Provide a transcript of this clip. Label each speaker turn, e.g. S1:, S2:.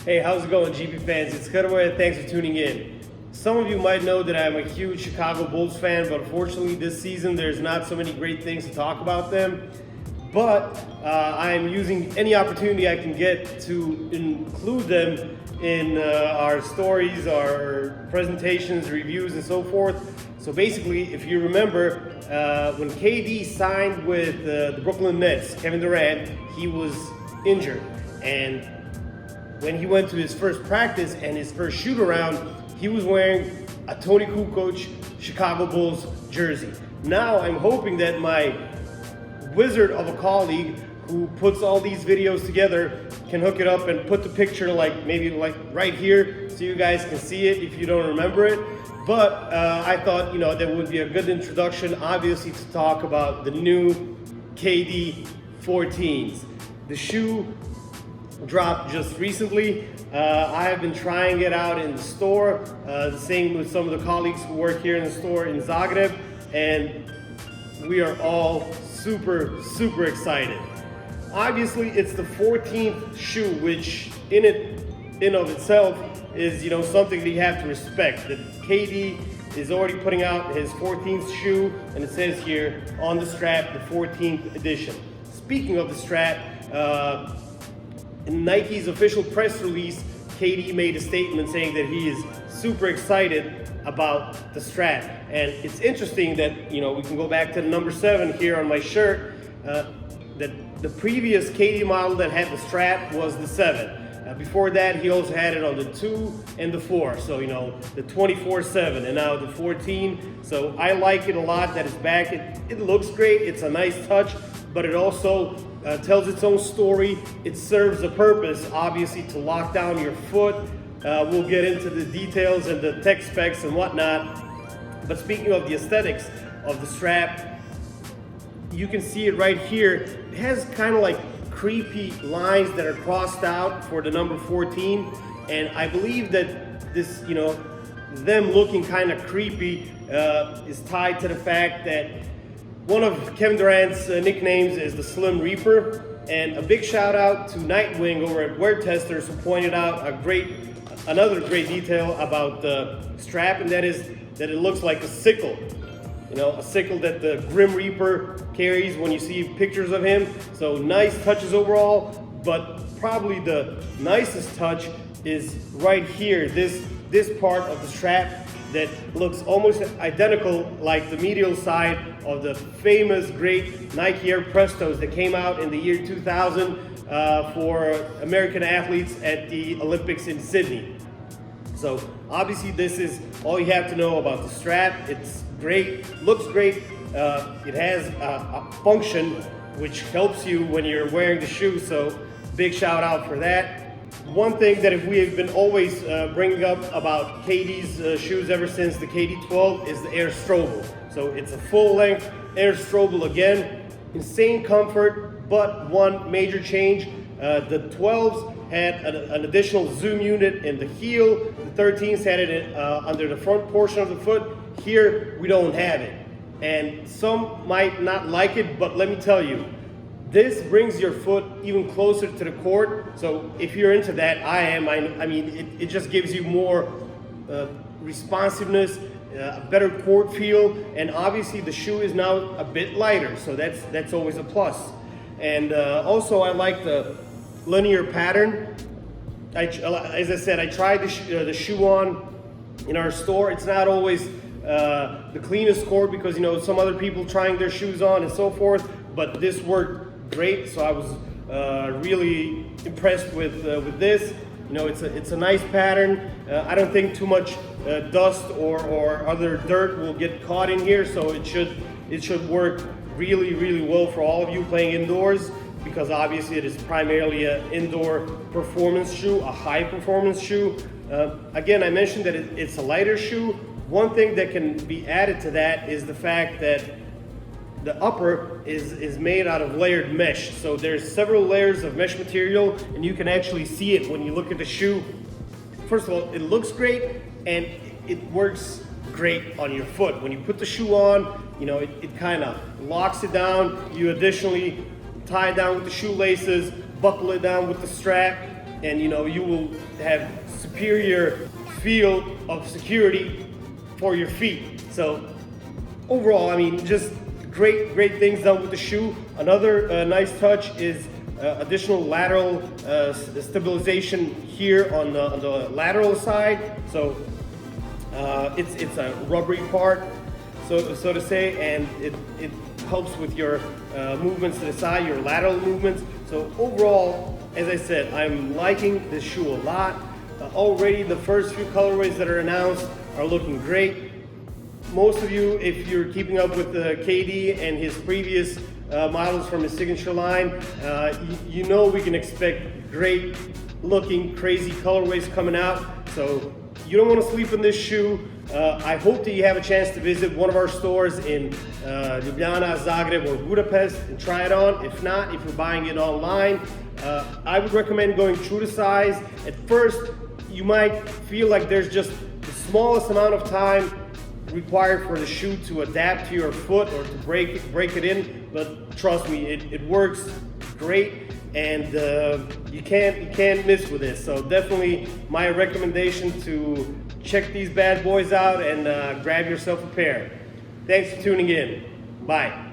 S1: Hey, how's it going, GP fans? It's Cutaway, and thanks for tuning in. Some of you might know that I'm a huge Chicago Bulls fan, but unfortunately this season there's not so many great things to talk about them. But I'm using any opportunity I can get to include them in our stories, our presentations, reviews, and so forth. So basically, if you remember, when KD signed with the Brooklyn Nets, Kevin Durant, he was injured. And when he went to his first practice and his first shoot around, he was wearing a Tony Kukoc Chicago Bulls jersey. Now I'm hoping that my wizard of a colleague who puts all these videos together can hook it up and put the picture maybe right here so you guys can see it if you don't remember it. But I thought, that would be a good introduction, obviously, to talk about the new KD 14s. The shoe dropped just recently. I have been trying it out in the store, the same with some of the colleagues who work here in the store in Zagreb, and we are all super excited. Obviously, it's the 14th shoe, which in of itself is something that you have to respect. That KD is already putting out his 14th shoe, and it says here on the strap, the 14th edition. Speaking of the strap, in Nike's official press release, KD made a statement saying that he is super excited about the strap. And it's interesting that, we can go back to the number 7 here on my shirt, that the previous KD model that had the strap was the 7. Before that, he also had it on the 2 and the 4. So, the 24/7 and now the 14. So I like it a lot that it's back. It looks great. It's a nice touch, but it also tells its own story. It serves a purpose, obviously, to lock down your foot. We'll get into the details and the tech specs and whatnot. But speaking of the aesthetics of the strap, you can see it right here. It has kind of like creepy lines that are crossed out for the number 14. And I believe that this, them looking kind of creepy is tied to the fact that one of Kevin Durant's nicknames is the Slim Reaper, and a big shout out to Nightwing over at Wear Testers, who pointed out another great detail about the strap, and that is that it looks like a sickle. A sickle that the Grim Reaper carries when you see pictures of him. So nice touches overall, but probably the nicest touch is right here, this part of the strap that looks almost identical like the medial side of the famous great Nike Air Prestos that came out in the year 2000 for American athletes at the Olympics in Sydney. So obviously this is all you have to know about the strap. It's great, looks great. It has a function which helps you when you're wearing the shoe, so big shout out for that. One thing that we have been always bringing up about KD's shoes ever since the KD 12 is the Air Strobel. So it's a full-length Air Strobel again, insane comfort, but one major change. The 12s had an additional zoom unit in the heel. The 13s had it under the front portion of the foot. Here, we don't have it. And some might not like it, but let me tell you, this brings your foot even closer to the court. So if you're into that, I mean, it just gives you more responsiveness, a better court feel, and obviously the shoe is now a bit lighter, so that's always a plus. And also I like the linear pattern. As I said, I tried the shoe on in our store. It's not always the cleanest court because some other people trying their shoes on and so forth, but this worked great. So I was really impressed with this. It's a nice pattern. I don't think too much dust or other dirt will get caught in here, so it should work really well for all of you playing indoors, because obviously it is primarily an indoor performance shoe, a high performance shoe. Again, I mentioned that it's a lighter shoe. One thing that can be added to that is the fact that the upper is made out of layered mesh. So there's several layers of mesh material, and you can actually see it when you look at the shoe. First of all, it looks great, and it works great on your foot. When you put the shoe on, it kind of locks it down. You additionally tie it down with the shoelaces, buckle it down with the strap, and you know, you will have superior feel of security for your feet. So overall, I mean, just great things done with the shoe. Another nice touch is additional lateral stabilization here on the lateral side. So it's a rubbery part, so to say, and it helps with your movements to the side, your lateral movements. So overall, as I said, I'm liking this shoe a lot. Already the first few colorways that are announced are looking great. Most of you, if you're keeping up with KD and his previous models from his signature line, you know we can expect great looking, crazy colorways coming out. So you don't want to sleep on this shoe. I hope that you have a chance to visit one of our stores in Ljubljana, Zagreb, or Budapest and try it on. If not, if you're buying it online, I would recommend going true to size. At first, you might feel like there's just the smallest amount of time required for the shoe to adapt to your foot or to break it in, but trust me, it works great, and you can't miss with this. So definitely my recommendation to check these bad boys out and grab yourself a pair. Thanks for tuning in. Bye.